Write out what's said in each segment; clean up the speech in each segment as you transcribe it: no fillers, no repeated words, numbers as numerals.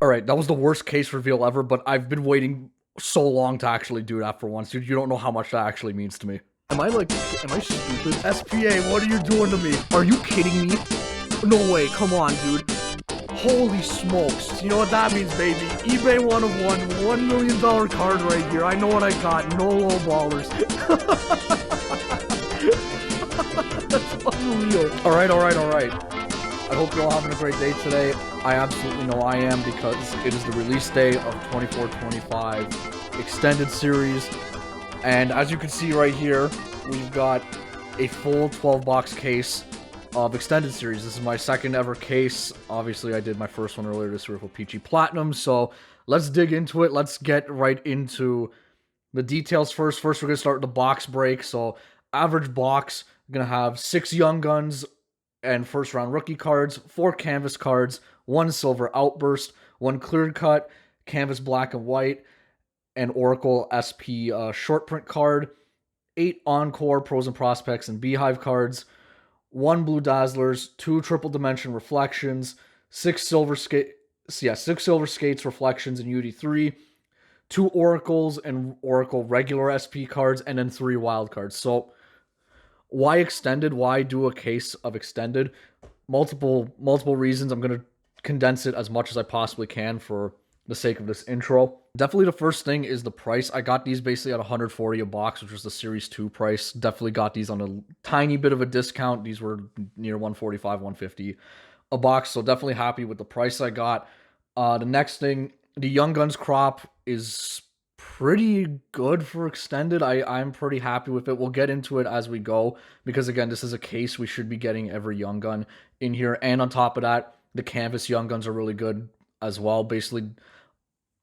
Alright, that was the worst case reveal ever, but I've been waiting so long to actually do that for once. Dude, you don't know how much that actually means to me. Am I stupid? SPA, what are you doing to me? Are you kidding me? No way, come on, dude. Holy smokes. You know what that means, baby? eBay 1 of 1, $1 million card right here. I know what I got. No low ballers. That's unreal. Alright. I hope you're all having a great day today. I absolutely know I am, because it is the release day of 24-25 Extended Series. And as you can see right here, we've got a full 12-box case of Extended Series. This is my second ever case. Obviously, I did my first one earlier this year with Peachy Platinum. So let's dig into it. Let's get right into the details first. First, we're going to start with the box break. So average box, going to have 6 Young Guns and first round rookie cards, 4 canvas cards, 1 silver outburst, 1 clear cut, canvas black and white, and Oracle SP short print card, 8 Encore Pros and Prospects and Beehive cards, 1 Blue Dazzlers, 2 Triple Dimension Reflections, 6 Silver Skates Reflections in UD3, 2 Oracles and Oracle regular SP cards, and then 3 wild cards. So why extended? Why do a case of extended? Multiple reasons. I'm going to condense it as much as I possibly can for the sake of this intro. Definitely the first thing is the price. I got these basically at $140 a box, which was the Series 2 price. Definitely got these on a tiny bit of a discount. These were near $145, $150 a box, so definitely happy with the price I got. The next thing, the Young Guns crop is pretty good for extended. I'm pretty happy with it. We'll get into it as we go, because again, this is a case. We should be getting every Young Gun in here. And on top of that, the canvas Young Guns are really good as well. Basically,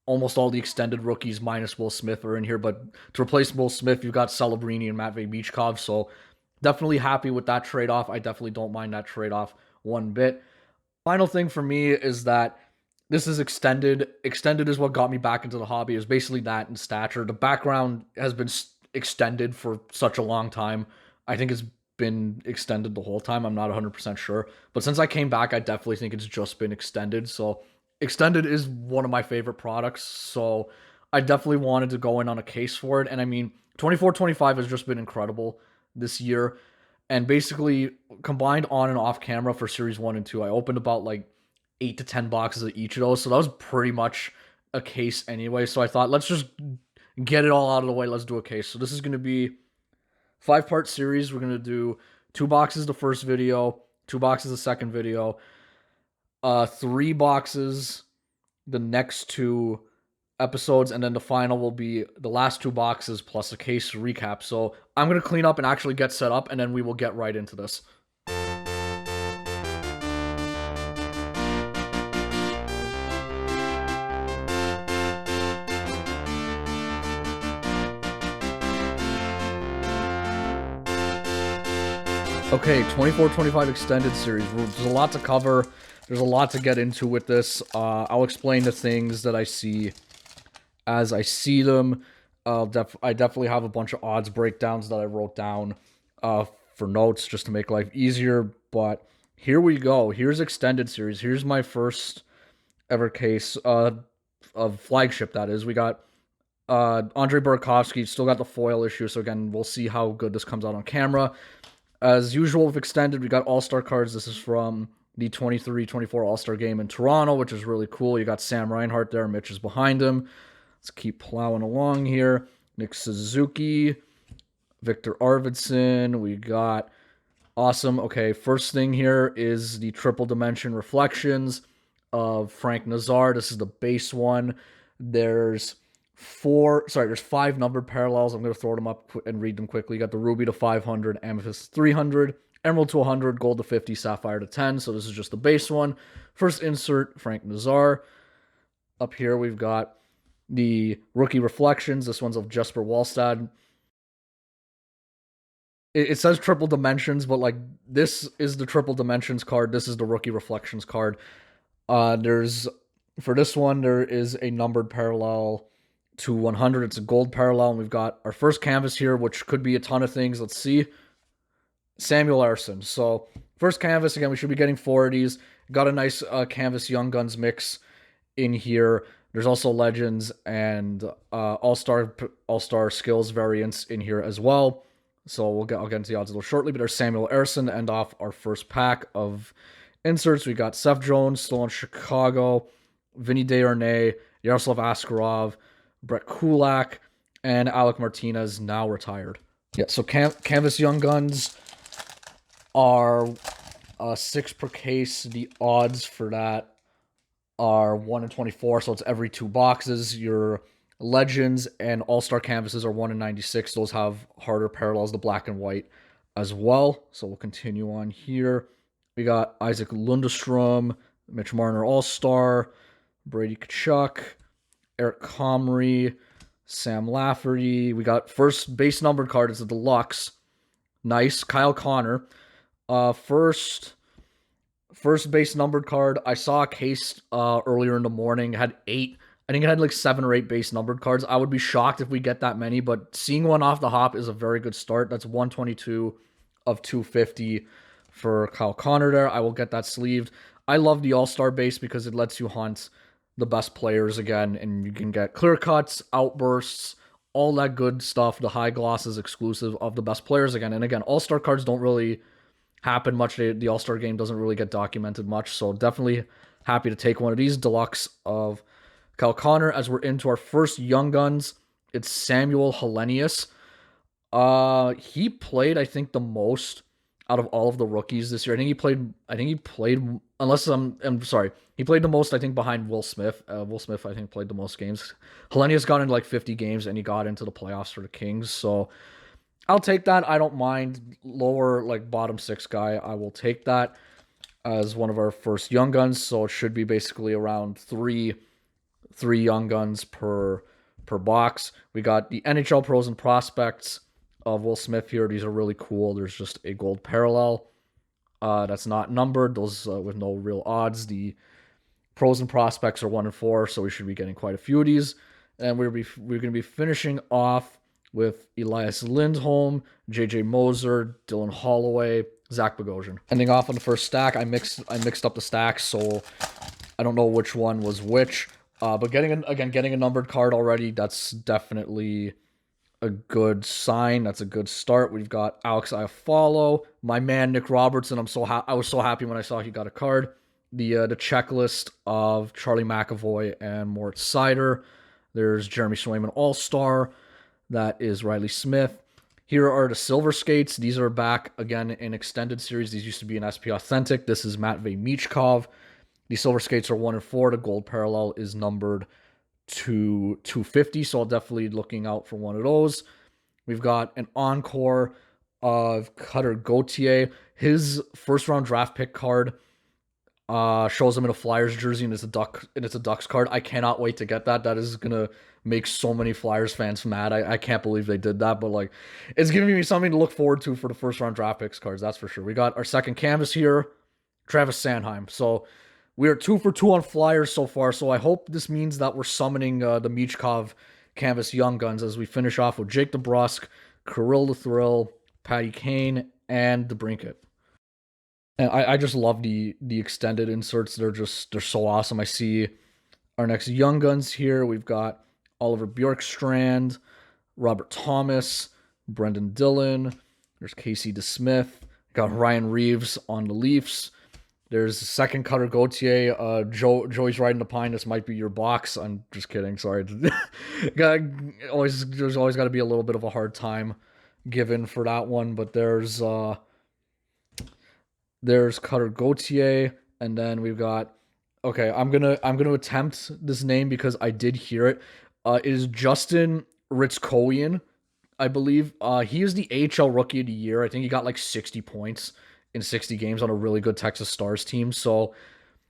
almost all the extended rookies minus Will Smith are in here, but to replace Will Smith, you've got Celebrini and Matvei Michkov, so definitely happy with that trade-off. I definitely don't mind that trade-off one bit. Final thing for me is that this is extended. Extended is what got me back into the hobby. Is basically that and Stature. The background has been extended for such a long time. I think it's been extended the whole time. I'm not 100% sure. But since I came back, I definitely think it's just been extended. So extended is one of my favorite products. So I definitely wanted to go in on a case for it. And I mean, 24-25 has just been incredible this year. And basically, combined on and off camera for Series 1 and 2, I opened about like 8 to 10 boxes of each of those. So that was pretty much a case anyway. So I thought, let's just get it all out of the way. Let's do a case. So this is going to be 5-part series. We're going to do 2 boxes the first video, 2 boxes the second video, 3 boxes the next 2 episodes, and then the final will be the last 2 boxes plus a case recap. So I'm going to clean up and actually get set up, and then we will get right into this. Okay, 24-25 Extended Series. There's a lot to cover. There's a lot to get into with this. I'll explain the things that I see as I see them. I definitely have a bunch of odds breakdowns that I wrote down for notes just to make life easier. But here we go. Here's Extended Series. Here's my first ever case of Flagship, that is. We got Andre Burakovsky. Still got the foil issue. So again, we'll see how good this comes out on camera. As usual with Extended, we got All-Star cards. This is from the 23-24 All-Star game in Toronto, which is really cool. You got Sam Reinhart there. Mitch is behind him. Let's keep plowing along here. Nick Suzuki, Victor Arvidsson. We got awesome. Okay, first thing here is the Triple Dimension Reflections of Frank Nazar. This is the base one. There's 5 numbered parallels. I'm going to throw them up and read them quickly. You got the Ruby to 500, Amethyst 300, Emerald to 100, Gold to 50, Sapphire to 10. So this is just the base one. First insert, Frank Nazar. Up here we've got the Rookie Reflections. This one's of Jesper Wallstad. It says Triple Dimensions, but like this is the Triple Dimensions card. This is the Rookie Reflections card. For this one, there is a numbered parallel to 100. It's a gold parallel, and we've got our first canvas here, which could be a ton of things. Let's see. Samuel Ersson. So first canvas, again, we should be getting 4 of these. Got a nice canvas Young Guns mix in here. There's also legends and all-star skills variants in here as well. So I'll get into the odds a little shortly. But there's Samuel Ersson to end off our first pack of inserts. We got Seth Jones still in Chicago, Vinny Desharnais, Yaroslav Askarov, Brett Kulak, and Alec Martinez, now retired. Yeah, so Canvas Young Guns are 6 per case. The odds for that are 1 in 24, so it's every 2 boxes. Your Legends and All-Star Canvases are 1 in 96. Those have harder parallels, the black and white as well. So we'll continue on here. We got Isaac Lundestrom, Mitch Marner All-Star, Brady Tkachuk, Eric Comrie, Sam Lafferty. We got first base numbered card. It's a deluxe. Nice. Kyle Connor. First base numbered card. I saw a case earlier in the morning. It had 8. I think it had like 7 or 8 base numbered cards. I would be shocked if we get that many, but seeing one off the hop is a very good start. That's 122 of 250 for Kyle Connor there. I will get that sleeved. I love the All-Star base because it lets you hunt the best players again, and you can get clear cuts, outbursts, all that good stuff. The high gloss is exclusive of the best players again. And again, All-Star cards don't really happen much. The All-Star game doesn't really get documented much, so definitely happy to take one of these deluxe of Kyle Connor. As we're into our first Young Guns, it's Samuel Hellenius. He played, I think, the most out of all of the rookies this year. I think he played unless I'm sorry. He played the most, I think, behind Will Smith. Will Smith, I think, played the most games. Hellenius got into like 50 games, and he got into the playoffs for the Kings. So I'll take that. I don't mind. Lower, like, bottom 6 guy, I will take that as one of our first Young Guns. So it should be basically around three Young Guns per box. We got the NHL Pros and Prospects of Will Smith here. These are really cool. There's just a gold parallel that's not numbered. Those with no real odds. The Pros and Prospects are 1 in 4, so we should be getting quite a few of these. And we're going to be finishing off with Elias Lindholm, JJ Moser, Dylan Holloway, Zach Bogosian. Ending off on the first stack, I mixed up the stacks, so I don't know which one was which. But getting a numbered card already, that's definitely a good sign. That's a good start. We've got Alex Iafallo, my man Nick Robertson. I was so happy when I saw he got a card. The checklist of Charlie McAvoy and Moritz Seider. There's Jeremy Swayman All-Star. That is Riley Smith. Here are the Silver Skates. These are back again in Extended Series. These used to be in SP Authentic. This is Matvei Michkov. The Silver Skates are 1 in 4. The gold parallel is numbered to 250, so I'll definitely looking out for one of those. We've got an encore of Cutter Gauthier. His first round draft pick card shows him in a Flyers jersey, and it's a Ducks card. I cannot wait to get that. That is gonna make so many Flyers fans mad. I can't believe they did that, but like, it's giving me something to look forward to for the first round draft picks cards, that's for sure. We got our second canvas here, Travis Sanheim. So we are 2 for 2 on Flyers so far, so I hope this means that we're summoning the Michkov Canvas Young Guns as we finish off with Jake DeBrusk, Kirill the Thrill, Patty Kane, and DeBrincat. And I just love the extended inserts. They're so awesome. I see our next Young Guns here. We've got Oliver Bjorkstrand, Robert Thomas, Brendan Dillon. There's Casey DeSmith. Got Ryan Reeves on the Leafs. There's the second Cutter Gauthier. Joey's riding the pine. This might be your box. I'm just kidding. Sorry. There's always got to be a little bit of a hard time given for that one. But there's Cutter Gauthier, and then we've got. Okay, I'm gonna attempt this name because I did hear it. It is Justin Ritskowian, I believe. He is the AHL Rookie of the Year. I think he got like 60 points in 60 games on a really good Texas Stars team. So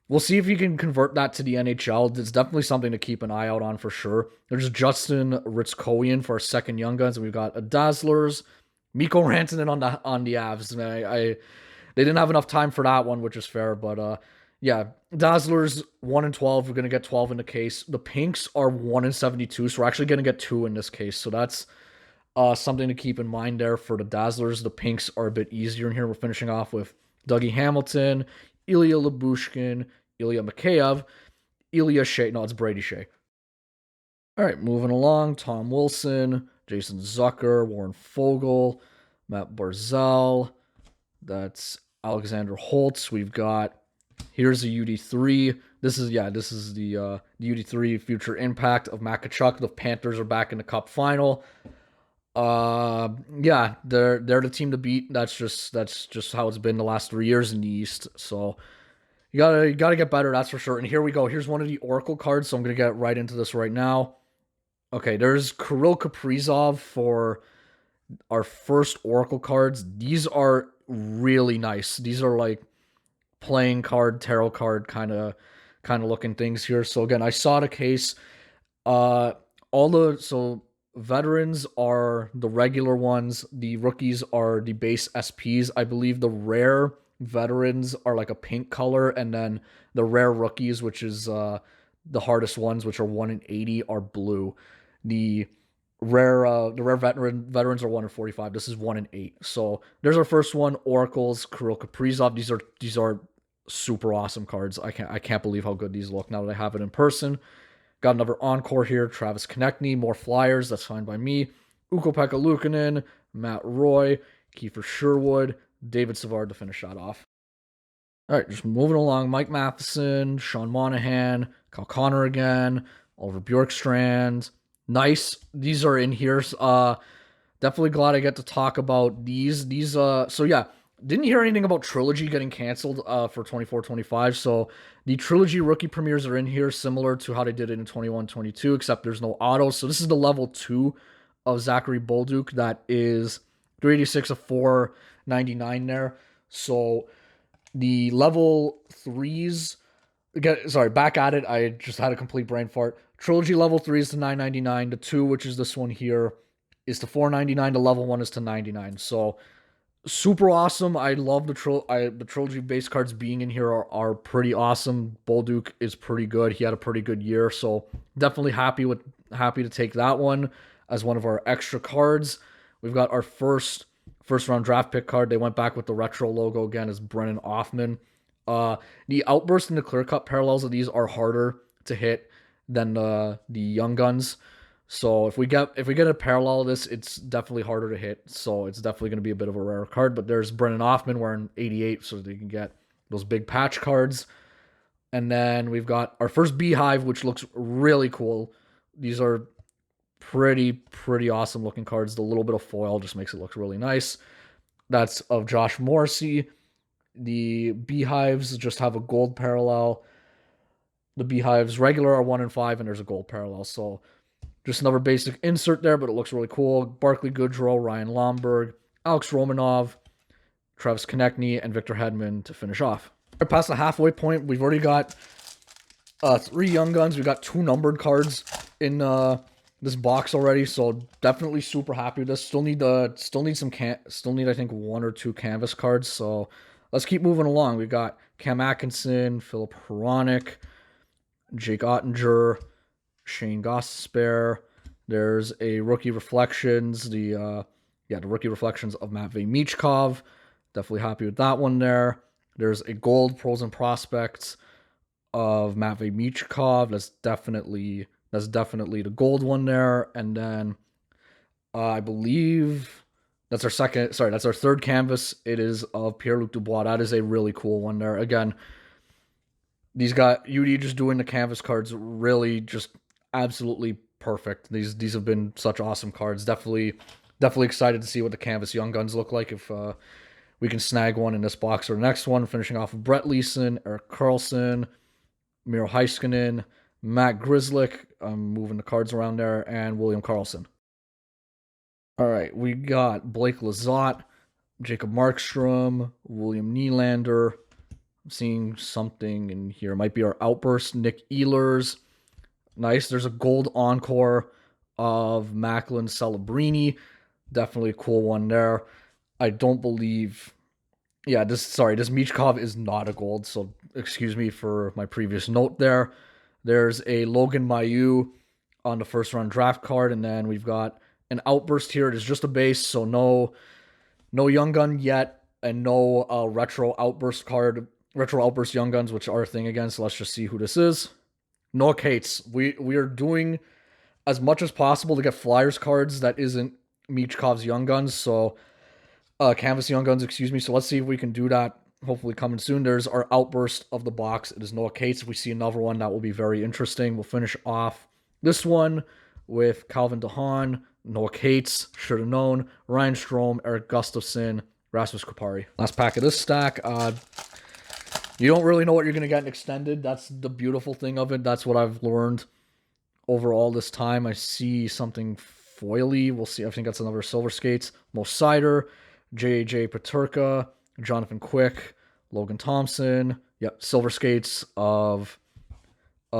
we'll see if he can convert that to the NHL. It's definitely something to keep an eye out on for sure. There's Justin Ritskowian for our second Young Guns, and we've got a Dazzlers, Mikko Rantanen on the Avs. They didn't have enough time for that one, which is fair, but yeah, Dazzlers 1 in 12. We're gonna get 12 in the case. The Pinks are 1 in 72, so we're actually gonna get 2 in this case. So that's something to keep in mind there for the Dazzlers. The Pinks are a bit easier in here. We're finishing off with Dougie Hamilton, Ilya Lyubushkin, Ilya Mikheyev. Ilya Shea. No, it's Brady Shea. All right, moving along. Tom Wilson, Jason Zucker, Warren Fogle, Matt Barzal. That's Alexander Holtz. We've got here's the UD3. This is the UD3 future impact of Matt Tkachuk. The Panthers are back in the Cup final. Yeah, they're the team to beat. That's just how it's been the last 3 years in the East. So you gotta get better, that's for sure. And here we go. Here's one of the Oracle cards, so I'm gonna get right into this right now. Okay, there's Kirill Kaprizov for our first Oracle cards. These are really nice. These are like playing card, tarot card kind of looking things here. So again, I saw the case. Uh, so veterans are the regular ones. The rookies are the base SPs. I believe the rare veterans are like a pink color, and then the rare rookies, which is the hardest ones, which are 1 in 80, are blue. The rare veterans are 1 in 45. This is 1 in 8. So there's our first one, Oracles, Kirill Kaprizov. These are super awesome cards. I can't believe how good these look now that I have it in person. Got another encore here, Travis Konechny, more Flyers, that's fine by me. Ukko-Pekka Luukkonen, Matt Roy, Kiefer Sherwood, David Savard to finish that off. All right, just moving along. Mike Matheson, Sean Monahan, Kyle Connor again, Oliver Bjorkstrand. Nice. These are in here. Definitely glad I get to talk about these. So yeah, didn't hear anything about Trilogy getting canceled for 24-25. So the Trilogy rookie premieres are in here, similar to how they did it in 21-22, except there's no autos. So this is the level 2 of Zachary Bolduc. That is 386 of 499 there. So the level 3s, back at it. I just had a complete brain fart. Trilogy level 3 is to 999. The 2, which is this one here, is to 499. The level 1 is to 99. So super awesome. I love the Trilogy base cards being in here are pretty awesome. Bolduc is pretty good. He had a pretty good year, so definitely happy to take that one as one of our extra cards. We've got our first round draft pick card. They went back with the retro logo again as Brennan Othman. The outburst and the clear cut parallels of these are harder to hit than the Young Guns. So if we get a parallel of this, it's definitely harder to hit. So it's definitely going to be a bit of a rare card. But there's Brennan Othman wearing 88, so they can get those big patch cards. And then we've got our first Beehive, which looks really cool. These are pretty awesome looking cards. The little bit of foil just makes it look really nice. That's of Josh Morrissey. The Beehives just have a gold parallel. The Beehives regular are 1 in 5, and there's a gold parallel. So just another basic insert there, but it looks really cool. Barclay Goodrow, Ryan Lomberg, Alex Romanov, Travis Konechny, and Victor Hedman to finish off. We're past the halfway point. We've already got 3 Young Guns. We've got 2 numbered cards in this box already, so definitely super happy with this. Still need I think 1 or 2 canvas cards. So let's keep moving along. We've got Cam Atkinson, Philip Hronik, Jake Ottinger, Shane Gostisbehere. There's a rookie reflections, the rookie reflections of Matvei Michkov. Definitely happy with that one there. There's a gold pros and prospects of Matvei Michkov. That's definitely the gold one there. And then I believe that's our third canvas. It is of Pierre-Luc Dubois. That is a really cool one there. Again, these got UD just doing the canvas cards really just absolutely perfect. These have been such awesome cards. Definitely excited to see what the canvas Young Guns look like if we can snag one in this box or the next one. Finishing off with Brett Leeson, Erik Karlsson, Miro Heiskanen, Matt Grzelcyk. I'm moving the cards around there, and William Karlsson. All right, we got Blake Lizotte, Jacob Markstrom, William Nylander. I'm seeing something in here. It might be our outburst, Nick Ehlers. Nice. There's a gold encore of Macklin Celebrini. Definitely a cool one there. I don't believe... this Michkov is not a gold, so excuse me for my previous note there. There's a Logan Mailloux on the first round draft card, and then we've got an outburst here. It is just a base, so no Young Gun yet, and no retro outburst Young Guns, which are a thing again, so let's just see who this is. No Kates. We are doing as much as possible to get Flyers cards that isn't Michkov's Young Guns. So Canvas Young Guns, excuse me. So let's see if we can do that. Hopefully coming soon. There's our outburst of the box. It is Noah Cates. If we see another one, that will be very interesting. We'll finish off this one with Calvin DeHaan, Noah Cates, should have known, Ryan Strome, Eric Gustafsson, Rasmus Kupari. Last pack of this stack. You don't really know what you're going to get in extended. That's the beautiful thing of it. That's what I've learned over all this time. I see something foily. We'll see. I think that's another Silver Skates. Mo Sider, J.J. Peterka, Jonathan Quick, Logan Thompson. Yep, Silver Skates of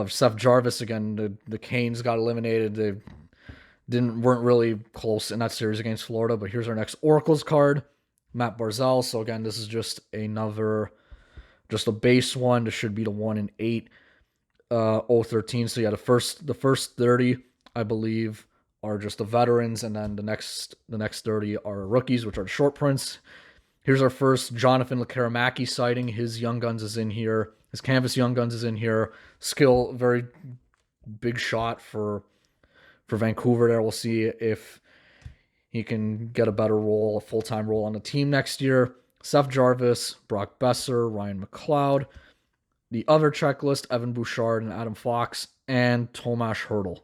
Seth Jarvis. Again, the Canes got eliminated. They weren't really close in that series against Florida. But here's our next Oracles card, Matt Barzal. So again, this is just a base one. This should be the 1 in 8. 013. So yeah, the first 30, I believe, are just the veterans, and then the next 30 are rookies, which are the short prints. Here's our first Jonathan Lekkerimäki sighting. His Young Guns is in here. His Canvas Young Guns is in here. Skill, very big shot for Vancouver there. We'll see if he can get a better role, a full-time role on the team next year. Seth Jarvis, Brock Besser, Ryan McLeod. The other checklist, Evan Bouchard and Adam Fox, and Tomas Hertl.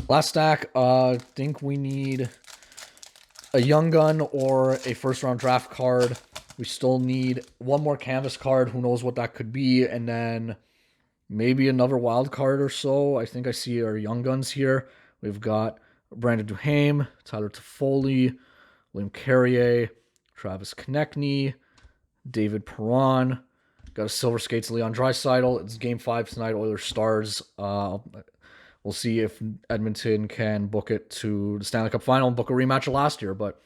Last stack, I think we need a Young Gun or a first-round draft card. We still need one more canvas card. Who knows what that could be. And then maybe another wild card or so. I think I see our Young Guns here. We've got Brandon Duhaime, Tyler Toffoli, William Carrier, Travis Konechny, David Perron. Got a Silver Skates Leon Draisaitl. It's Game 5 tonight, Oilers Stars. We'll see if Edmonton can book it to the Stanley Cup Final and book a rematch of last year. But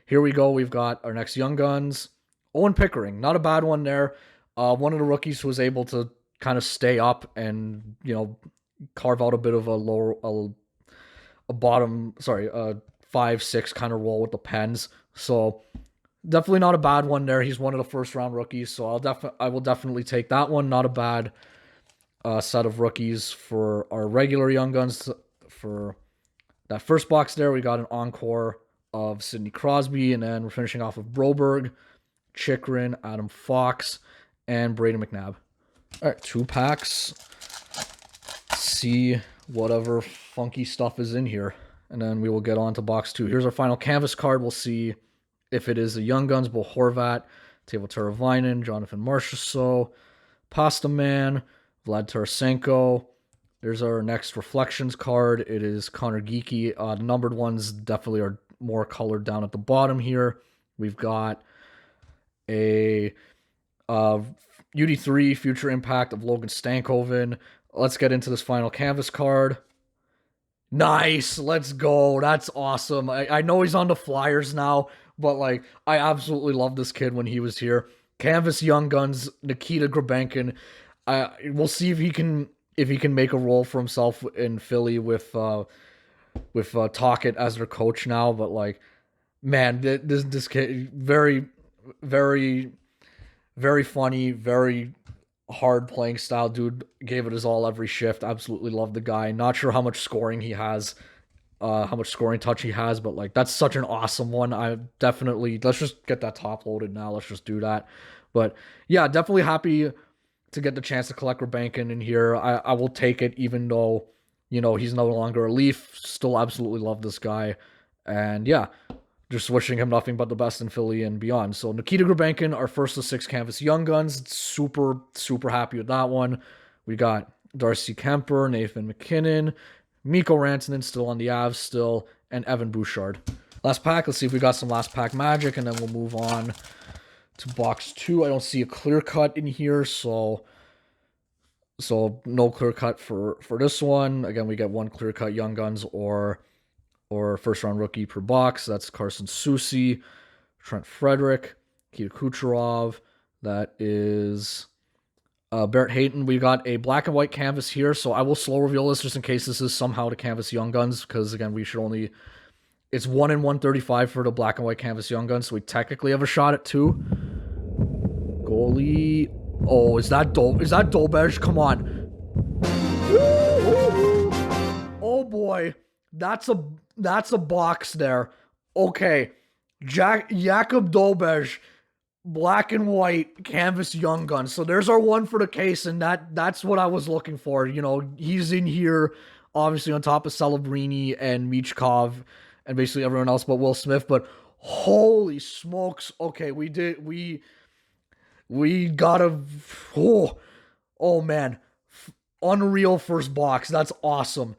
here we go. We've got our next Young Guns. Owen Pickering, not a bad one there. One of the rookies who was able to kind of stay up and, carve out a bit of a 5-6 kind of role with the Pens. So definitely not a bad one there. He's one of the first round rookies, so I will definitely take that one. Not a bad set of rookies for our regular Young Guns. For that first box there, we got an encore of Sidney Crosby, and then we're finishing off with Broberg, Chychrun, Adam Fox, and Brayden McNabb. All right, 2 packs. See whatever funky stuff is in here, and then we will get on to box 2. Here's our final canvas card. We'll see if it is the Young Guns, Bo Horvat, Teuvo Teravainen, Jonathan Marchessault, Pasta Man, Vlad Tarasenko. There's our next Reflections card. It is Connor Geekie. The numbered ones definitely are more colored down at the bottom here. We've got a UD3 Future Impact of Logan Stankoven. Let's get into this final canvas card. Nice. Let's go. That's awesome. I know he's on the Flyers now, but I absolutely loved this kid when he was here. Canvas Young Guns, Nikita Grabenkin. We'll see if he can make a role for himself in Philly with Tocchet as their coach now. But man, this kid, very, very, very funny, very hard playing style. Dude gave it his all every shift. Absolutely love the guy. Not sure how much scoring he has, how much scoring touch he has, but that's such an awesome one. Let's just get that top loaded now. Let's just do that. But yeah, definitely happy to get the chance to collect Grabenkin in here. I will take it, even though he's no longer a Leaf. Still absolutely love this guy, and yeah, just wishing him nothing but the best in Philly and beyond. So Nikita Grabenkin, our first of 6 canvas Young Guns. Super, super happy with that one. We got Darcy Kemper, Nathan McKinnon, Mikko Rantanen still on the Avs still, and Evan Bouchard. Last pack. Let's see if we got some last pack magic, and then we'll move on to box 2. I don't see a clear cut in here, so no clear cut for this one. Again, we get 1 clear cut Young Guns or first round rookie per box. That's Carson Soucy, Trent Frederick, Nikita Kucherov. That is Barrett Hayton. We got a black and white canvas here, so I will slow reveal this just in case this is somehow the canvas Young Guns, because again, it's 1 in 135 for the black and white canvas Young Guns, so we technically have a shot at 2. Goalie. Oh, is that Dolbej? Come on. Woo! Roy, that's a box there. Okay, Jakub Dobej, black and white canvas Young Gun. So there's our one for the case, and that's what I was looking for. You know, he's in here, obviously on top of Celebrini and Michkov, and basically everyone else but Will Smith. But holy smokes! Okay, we got a oh man, unreal first box. That's awesome.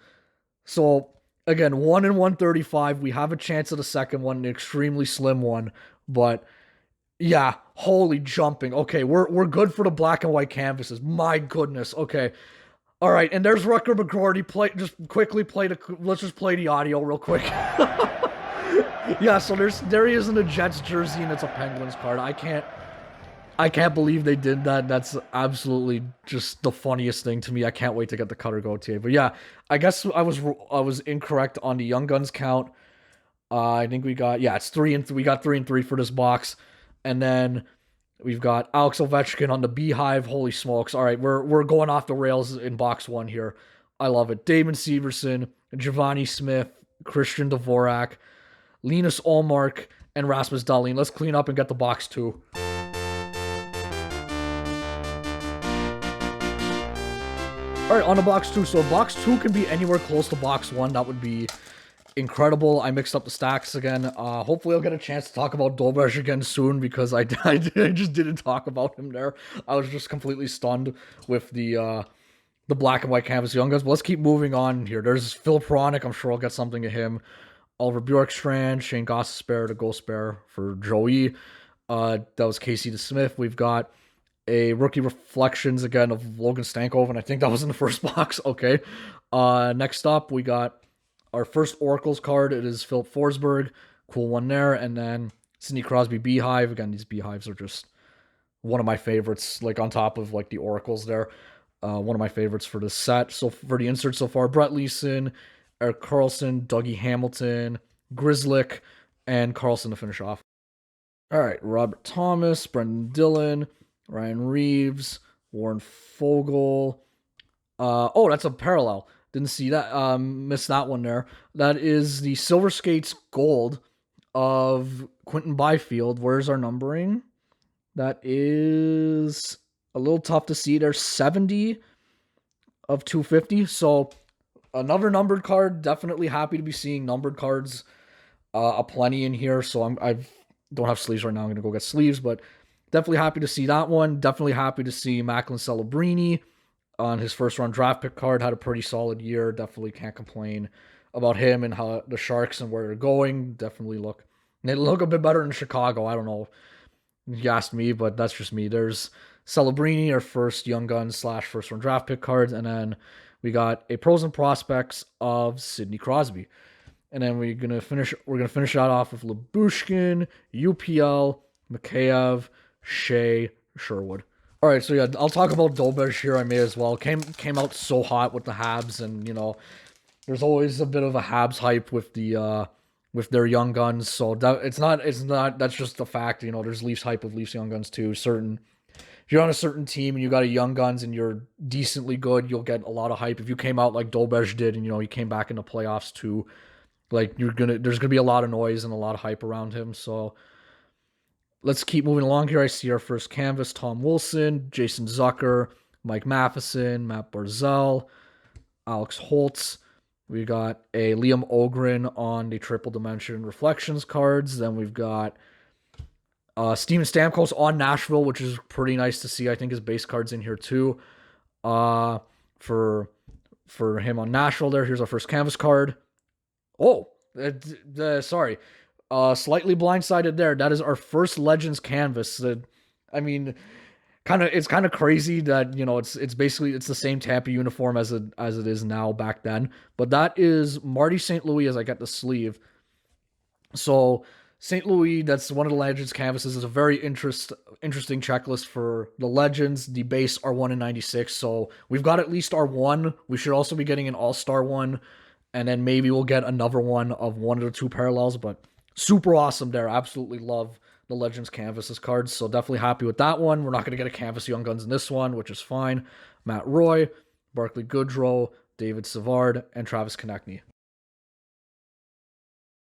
So again, 1 in 135. We have a chance at a second one, an extremely slim one, but yeah, holy jumping. Okay, we're good for the black and white canvases. My goodness. Okay. All right, and there's Rucker McGroarty. Let's just play the audio real quick. Yeah, so there he is in the Jets jersey and it's a Penguins card. I can't believe they did that. That's absolutely just the funniest thing to me. I can't wait to get the Cutter Gauthier. But yeah, I guess I was incorrect on the Young Guns count. I think it's 3 and 3. We got 3 and 3 for this box. And then we've got Alex Ovechkin on the Beehive. Holy smokes. All right, we're going off the rails in box 1 here. I love it. Damon Severson, Giovanni Smith, Christian Dvorak, Linus Ullmark, and Rasmus Dahlin. Let's clean up and get the box 2. All right, on to box 2. So box 2 can be anywhere close to box 1. That would be incredible. I mixed up the stacks again. Hopefully I'll get a chance to talk about Dobej again soon because I just didn't talk about him there. I was just completely stunned with the black and white canvas Young Guns. But let's keep moving on here. There's Phil Peronic. I'm sure I'll get something to him. Oliver Bjorkstrand, Shane Gostisbehere, the Ghost Bear for Joey. That was Casey DeSmith. We've got a rookie reflections again of Logan Stankoven. I think that was in the first box. Okay. Next up, we got our first Oracles card. It is Philip Forsberg. Cool one there. And then Sidney Crosby Beehive. Again, these Beehives are just one of my favorites, like on top of like the Oracles there. One of my favorites for this set. So for the insert so far, Brett Leeson, Eric Carlson, Dougie Hamilton, Grizzlick, and Carlson to finish off. All right, Robert Thomas, Brendan Dillon, Ryan Reeves, Warren Fogle. That's a parallel. Didn't see that. Missed that one there. That is the Silver Skates Gold of Quentin Byfield. Where's our numbering? That is a little tough to see. There's 70 of 250. So another numbered card. Definitely happy to be seeing numbered cards aplenty in here. So I don't have sleeves right now. I'm going to go get sleeves, but definitely happy to see that one. Definitely happy to see Macklin Celebrini on his first round draft pick card. Had a pretty solid year. Definitely can't complain about him and how the Sharks and where they're going. Definitely they look a bit better in Chicago. I don't know if you asked me, but that's just me. There's Celebrini, our first Young Guns / first round draft pick cards. And then we got a pros and prospects of Sidney Crosby. And then we're gonna finish that off with Lyubushkin, UPL, Mikheyev, Shea, Sherwood. All right, so yeah, I'll talk about Dobej here. I may as well. Came out so hot with the Habs, and you know, there's always a bit of a Habs hype with the with their Young Guns. So it's not. That's just the fact. You know, there's Leafs hype with Leafs Young Guns too. If you're on a certain team and you got a Young Guns and you're decently good, you'll get a lot of hype. If you came out like Dobej did, and you know he came back in the playoffs too, like there's gonna be a lot of noise and a lot of hype around him. So let's keep moving along here. I see our first canvas: Tom Wilson, Jason Zucker, Mike Matheson, Matt Barzell, Alex Holtz. We got a Liam Ogren on the triple dimension reflections cards. Then we've got Steven Stamkos on Nashville, which is pretty nice to see. I think his base card's in here too. For him on Nashville there. Here's our first canvas card. Oh, sorry. Slightly blindsided there. That is our first Legends canvas. I mean, it's kind of crazy that, you know, it's basically the same Tampa uniform as it is now back then. But that is Marty St. Louis as I get the sleeve. So St. Louis, that's one of the Legends canvases. Is a very interesting checklist for the Legends. The base are 1 in 96. So we've got at least our 1. We should also be getting an All-Star 1. And then maybe we'll get another one of 1 of the 2 parallels. But super awesome there. Absolutely love the Legends canvases cards. So definitely happy with that one. We're not going to get a canvas Young Guns in this one, which is fine. Matt Roy, Barclay Goodrow, David Savard, and Travis Konechny.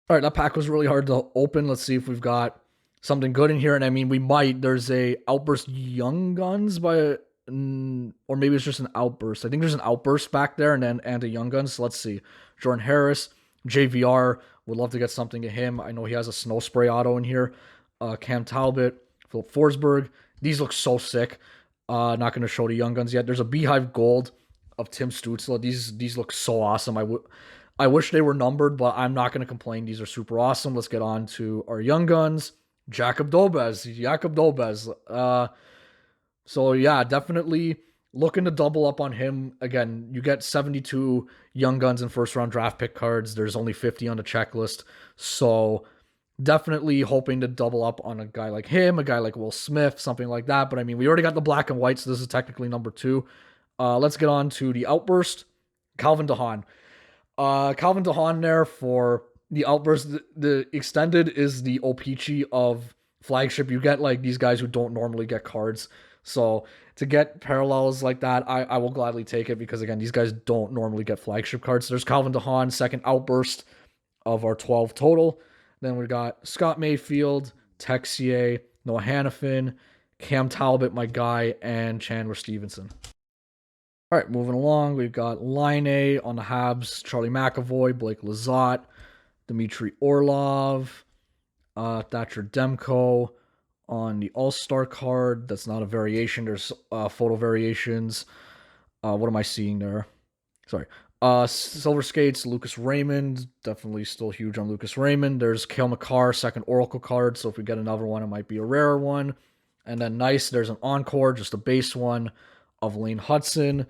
All right, that pack was really hard to open. Let's see if we've got something good in here. And I mean, we might. There's a Outburst Young Guns or maybe it's just an Outburst. I think there's an Outburst back there, and a Young Guns. So let's see. Jordan Harris, JVR. Would love to get something to him. I know he has a Snow Spray auto in here. Cam Talbot, Philip Forsberg. These look so sick. Not going to show the Young Guns yet. There's a Beehive Gold of Tim Stützle. These look so awesome. I wish they were numbered, but I'm not going to complain. These are super awesome. Let's get on to our Young Guns. Jakob Dobes. So yeah, definitely looking to double up on him. Again, you get 72 Young Guns and first round draft pick cards. There's only 50 on the checklist. So definitely hoping to double up on a guy like him, a guy like Will Smith, something like that. But I mean, we already got the black and white, so this is technically number 2. Let's get on to the Outburst. Calvin DeHaan. Calvin DeHaan there for the Outburst. The extended is the Opeachy of Flagship. You get like these guys who don't normally get cards. So to get parallels like that, I will gladly take it because again, these guys don't normally get Flagship cards. So there's Calvin DeHaan, second Outburst of our 12 total. Then we got Scott Mayfield, Texier, Noah Hannafin, Cam Talbot, my guy, and Chandler Stevenson. All right, moving along, we've got Line A on the Habs, Charlie McAvoy, Blake Lizotte, Dmitry Orlov, Thatcher Demko on the All-Star card. That's not a variation. There's photo variations. What am I seeing there? Sorry. Silver Skates, Lucas Raymond. Definitely still huge on Lucas Raymond. There's Cale Makar, second Oracle card. So if we get another one, it might be a rarer one. And then nice, there's an Encore, just a base one of Lane Hudson.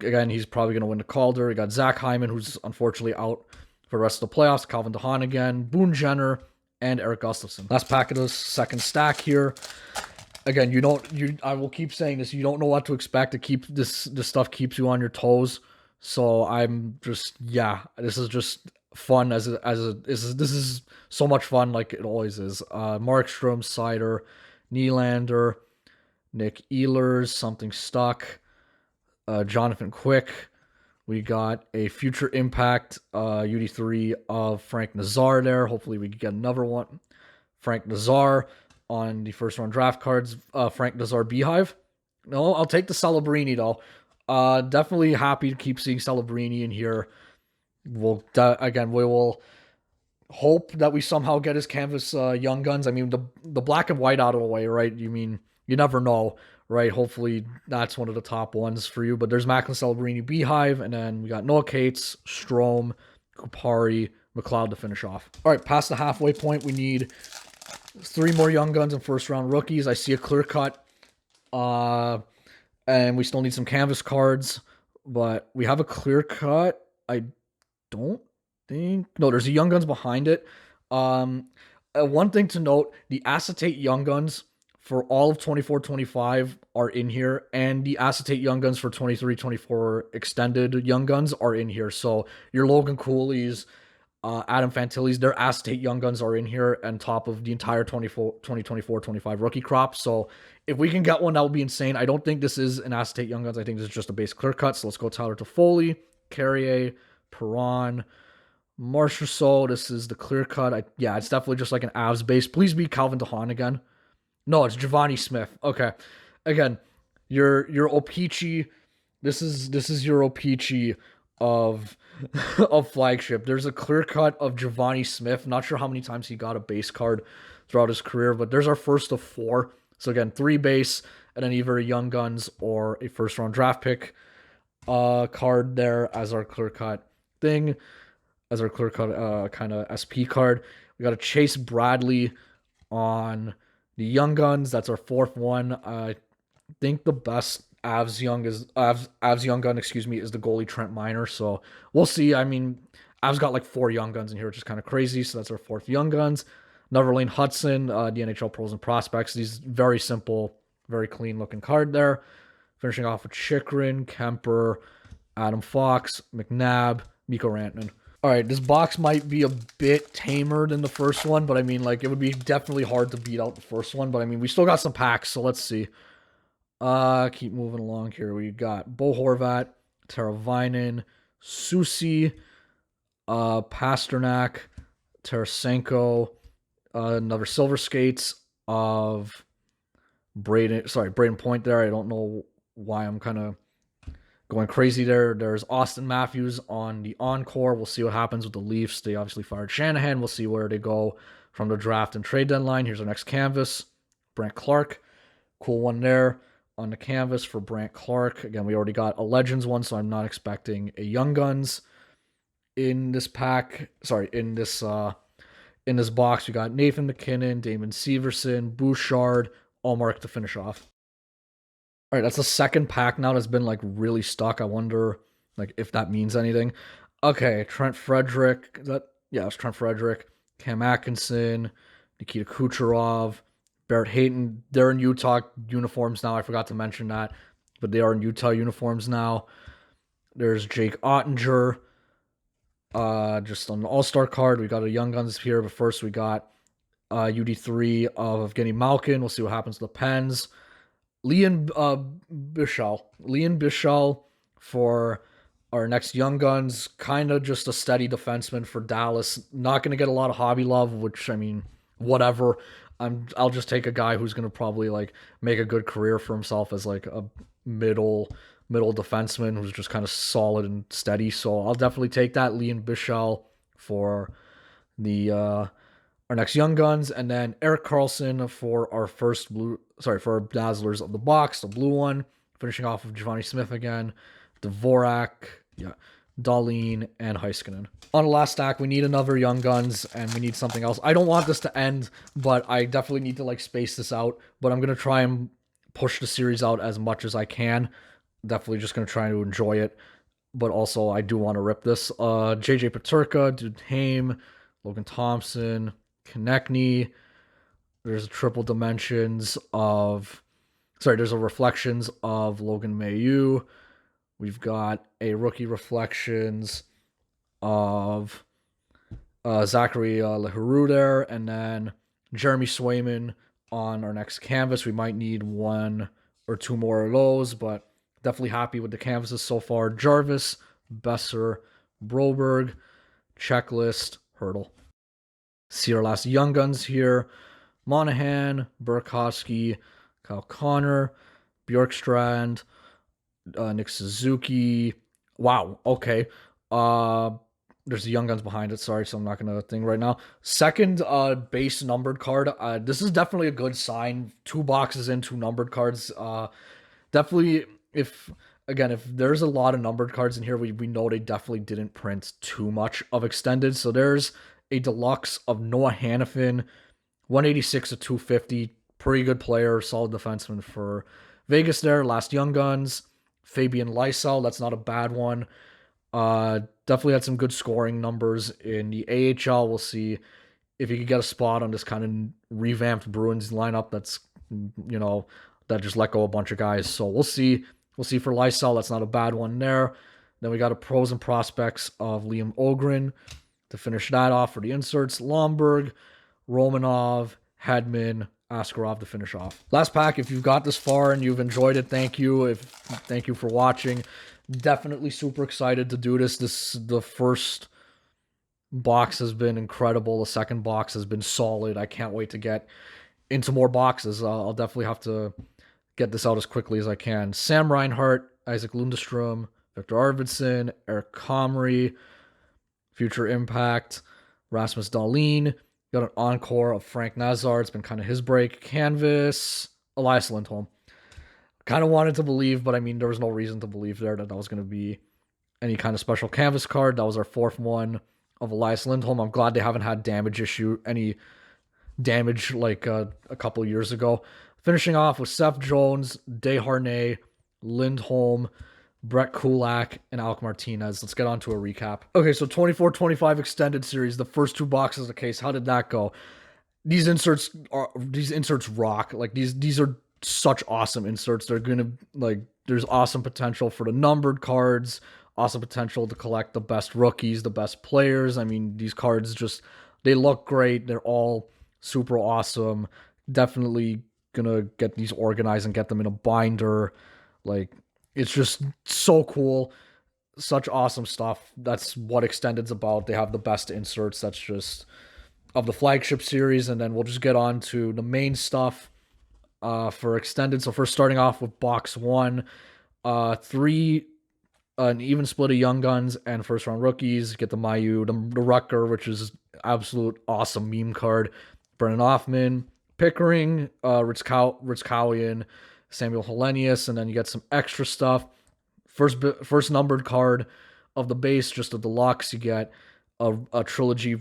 Again, he's probably going to win the Calder. We got Zach Hyman, who's unfortunately out for the rest of the playoffs. Calvin DeHaan again. Boone Jenner and Eric Gustafsson. Last pack of the second stack here. Again, I will keep saying this. You don't know what to expect. This stuff keeps you on your toes. So I'm just, this is just fun this is so much fun like it always is. Markstrom, Sider, Nylander, Nick Ehlers, something stuck. Jonathan Quick. We got a Future Impact UD3 of Frank Nazar there. Hopefully we can get another one. Frank Nazar on the first round draft cards. Frank Nazar Beehive. No, I'll take the Celebrini though. Definitely happy to keep seeing Celebrini in here. We will hope that we somehow get his canvas Young Guns. I mean, the black and white out of the way, right? You mean, you never know, right? Hopefully that's one of the top ones for you. But there's Macklin Celebrini Beehive, and then we got Noah Cates, Strome, Kupari, McLeod to finish off. All right, past the halfway point, we need 3 more Young Guns and first round rookies. I see a clear cut. And we still need some canvas cards, but we have a clear cut. I don't think. No, there's a Young Guns behind it. One thing to note, the acetate Young Guns for all of 24-25 are in here, and the acetate Young Guns for 23-24 extended Young Guns are in here. So your Logan Cooley's, Adam Fantilli's, their acetate Young Guns are in here on top of the entire 2024-25 rookie crop. So if we can get one, that would be insane. I don't think this is an acetate Young Guns. I think this is just a base clear cut. So let's go Tyler Toffoli, Carrier, Perron, Marchessault. This is the clear cut. It's definitely just like an Avs base. Please be Calvin DeHaan again. No, it's Giovanni Smith. Okay. Again, your Opeachy. This is your Opeachy of Flagship. There's a clear cut of Giovanni Smith. Not sure how many times he got a base card throughout his career, but there's our first of 4. So again, 3 base, and then either a Young Guns or a first round draft pick card there as our clear cut thing, as our clear cut kind of SP card. We got a Chase Bradley on the Young Guns. That's our 4th one. I think the best Avs Young Gun, is the goalie Trent Miner. So we'll see. I mean, Avs got like 4 Young Guns in here, which is kind of crazy. So that's our 4th Young Guns. Another Lane Hudson, the NHL Pros and Prospects. These very simple, very clean looking card there. Finishing off with Chychrun, Kemper, Adam Fox, McNabb, Mikko Rantanen. All right, this box might be a bit tamer than the first one, but I mean, like, it would be definitely hard to beat out the first one. But I mean, we still got some packs, so let's see. Keep moving along here. We got Bo Horvat, Tara Vinen, Susi, Pasternak, Tarasenko, another Silver Skates of Braden Point there. I don't know why I'm kind of going crazy there. There's Austin Matthews on the encore. We'll see what happens with the Leafs. They obviously fired Shanahan. We'll see where they go from the draft and trade deadline. Here's our next canvas. Brandt Clark. Cool one there on the canvas for Brandt Clark. Again, we already got a Legends one, so I'm not expecting a Young Guns in this pack. Sorry, in this box. We got Nathan McKinnon, Damon Severson, Bouchard, Allmark to finish off. All right, that's the second pack now that's been like really stuck. I wonder like if that means anything. Okay, Trent Frederick. It's Trent Frederick, Cam Atkinson, Nikita Kucherov, Barrett Hayton. They're in Utah uniforms now. I forgot to mention that, but they are in Utah uniforms now. There's Jake Ottinger. Just on the All-Star card, we got a Young Guns here, but first we got UD3 of Evgeny Malkin. We'll see what happens to the Pens. Lian Bichsel for our next Young Guns. Kind of just a steady defenseman for Dallas. Not going to get a lot of hobby love, which, I mean, whatever. I'll just take a guy who's going to probably like make a good career for himself as like a middle defenseman who's just kind of solid and steady. So I'll definitely take that Lian Bichsel for the our next Young Guns, and then Erik Karlsson for our for our Dazzlers of the box, the blue one, finishing off with Giovanni Smith again, Dvorak, Dahlin, and Heiskanen. On the last stack, we need another Young Guns, and we need something else. I don't want this to end, but I definitely need to like space this out, but I'm going to try and push the series out as much as I can. Definitely just going to try to enjoy it, but also I do want to rip this. JJ Peterka, Duhaime, Logan Thompson, Konechny. There's reflections of Logan Mailloux. We've got a rookie reflections of Zachary Leheroux there, and then Jeremy Swayman on our next canvas. We might need one or two more of those, but definitely happy with the canvases so far. Jarvis, Besser, Broberg, Checklist, Hurdle. See our last Young Guns here. Monahan, Burakovsky, Kyle Connor, Bjorkstrand, Nick Suzuki. Wow, okay. There's the Young Guns behind it. Sorry, so I'm not going to think right now. Second base numbered card. This is definitely a good sign. 2 boxes in, 2 numbered cards. Definitely, if there's a lot of numbered cards in here, we know they definitely didn't print too much of extended. So there's a deluxe of Noah Hannafin, 186 of 250. Pretty good player, solid defenseman for Vegas there. Last Young Guns, Fabian Lysell. That's not a bad one. Definitely had some good scoring numbers in the AHL. We'll see if he could get a spot on this kind of revamped Bruins lineup that's, that just let go a bunch of guys. So we'll see. We'll see for Lysell. That's not a bad one there. Then we got a pros and prospects of Liam Ogren to finish that off for the inserts. Lomberg, Romanov, Hedman, Askarov to finish off. Last pack. If you've got this far and you've enjoyed it, thank you. Thank you for watching. Definitely super excited to do this. The first box has been incredible. The second box has been solid. I can't wait to get into more boxes. I'll definitely have to get this out as quickly as I can. Sam Reinhart, Isaac Lundestrom, Victor Arvidsson, Eric Comrie, Future Impact, Rasmus Dahlin. Got an encore of Frank Nazar. It's been kind of his break. Canvas, Elias Lindholm. Kind of wanted to believe, but I mean, there was no reason to believe there that was going to be any kind of special canvas card. That was our 4th one of Elias Lindholm. I'm glad they haven't had any damage like a couple years ago. Finishing off with Seth Jones, Desharnais, Lindholm, Brett Kulak, and Alec Martinez. Let's get on to a recap. Okay, so 24-25 extended series. The first 2 boxes of the case. How did that go? These inserts rock. Like these are such awesome inserts. They're gonna there's awesome potential for the numbered cards. Awesome potential to collect the best rookies, the best players. I mean, these cards they look great. They're all super awesome. Definitely gonna get these organized and get them in a binder. Like, it's just so cool. Such awesome stuff. That's what Extended's about. They have the best inserts. That's just of the Flagship Series, and then we'll just get on to the main stuff for extended. So first, starting off with box 1, 3 an even split of Young Guns and first round rookies. Get the Mayu, the Rucker, which is absolute awesome meme card. Brennan Hoffman, Pickering, Ritzkowian, Samuel Hellenius, and then you get some extra stuff. First numbered card of the base, just a deluxe. You get a trilogy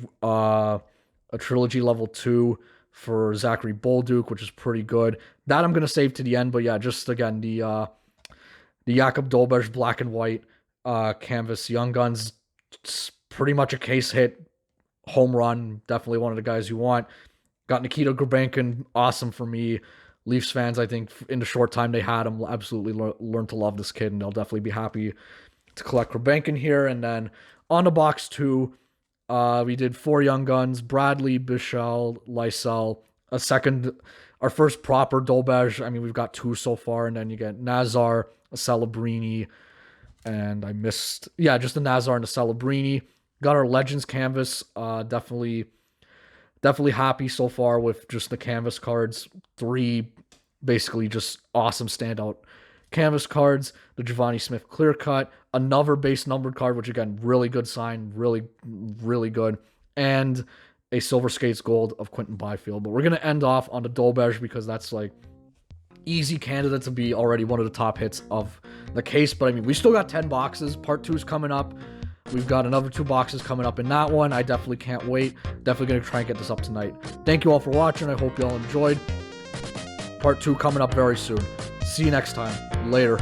level 2 for Zachary Bolduc, which is pretty good. That I'm gonna save to the end, but yeah, just again the Jakob Dolberg black and white canvas Young Guns, pretty much a case hit, home run. Definitely one of the guys you want. Got Nikita Gurbankin, awesome for me. Leafs fans, I think, in the short time they had him, absolutely learned to love this kid, and they'll definitely be happy to collect Gurbankin here. And then on the box 2, we did 4 Young Guns: Bradley, Bichelle, Lysell. Our first proper Dolberg. I mean, we've got 2 so far, and then you get Nazar, a Celebrini, and just the Nazar and the Celebrini. Got our Legends canvas. Definitely happy so far with just the canvas cards. 3 basically just awesome standout canvas cards. The Giovanni Smith clear cut, another base numbered card, which again, really good sign, really, really good, and a Silver Skates Gold of Quentin Byfield. But we're going to end off on the Dolberg because that's like easy candidate to be already one of the top hits of the case. But I mean, we still got 10 boxes. Part 2 is coming up. We've got another 2 boxes coming up in that one. I definitely can't wait. Definitely going to try and get this up tonight. Thank you all for watching. I hope you all enjoyed. Part 2 coming up very soon. See you next time. Later.